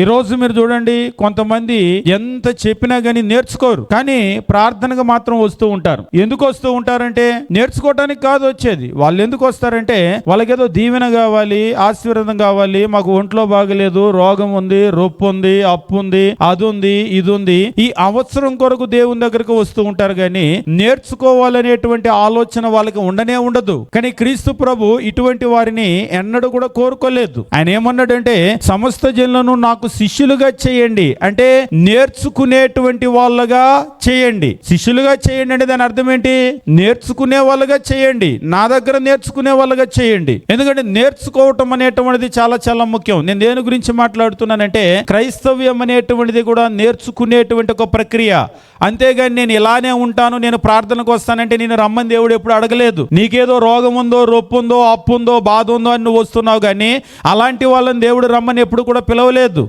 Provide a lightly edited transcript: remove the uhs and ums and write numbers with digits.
ఈరోజు మీరు చూడండి, కొంతమంది ఎంత చెప్పినా గానీ నేర్చుకోరు, కానీ ప్రార్థనగా మాత్రం వస్తూ ఉంటారు. ఎందుకు వస్తూ ఉంటారంటే నేర్చుకోవటానికి కాదు వచ్చేది. వాళ్ళు ఎందుకు వస్తారంటే వాళ్ళకేదో దీవెన కావాలి, ఆశీర్వాదం కావాలి, మాకు ఒంట్లో బాగలేదు, రోగం ఉంది, రొప్పు ఉంది, అప్పు ఉంది, అది ఉంది, ఇది ఉంది, ఈ అవసరం కొరకు దేవుని దగ్గరకు వస్తూ ఉంటారు. కానీ నేర్చుకోవాలనేటువంటి ఆలోచన వాళ్ళకి ఉండనే ఉండదు. కానీ క్రీస్తు ప్రభు ఇటువంటి వారిని ఎన్నడూ కూడా కోరుకోలేదు. ఆయన ఏమన్నాడంటే సమస్త జనులను నాకు శిష్యులుగా చేయండి, అంటే నేర్చుకునేటువంటి వాళ్ళగా చేయండి. శిష్యులుగా చేయండి అంటే దాని అర్థం ఏంటి? నేర్చుకునే వాళ్ళగా చేయండి, నా దగ్గర నేర్చుకునే వాళ్ళగా చేయండి. ఎందుకంటే నేర్చుకోవటం అనేటువంటిది చాలా చాలా ముఖ్యం. నేను దేని గురించి మాట్లాడుతున్నానంటే క్రైస్తవ్యం అనేటువంటిది కూడా నేర్చుకునేటువంటి ఒక ప్రక్రియ. అంతేగాని నేను ఇలానే ఉంటాను, నేను ప్రార్థనకు వస్తానంటే నేను రమ్మని దేవుడు ఎప్పుడు అడగలేదు. నీకేదో రోగం ఉందో, రొప్పు ఉందో, అప్పు ఉందో, బాధ ఉందో అని నువ్వు వస్తున్నావు, కానీ అలాంటి వాళ్ళని దేవుడు రమ్మని ఎప్పుడు కూడా పిలవలేదు.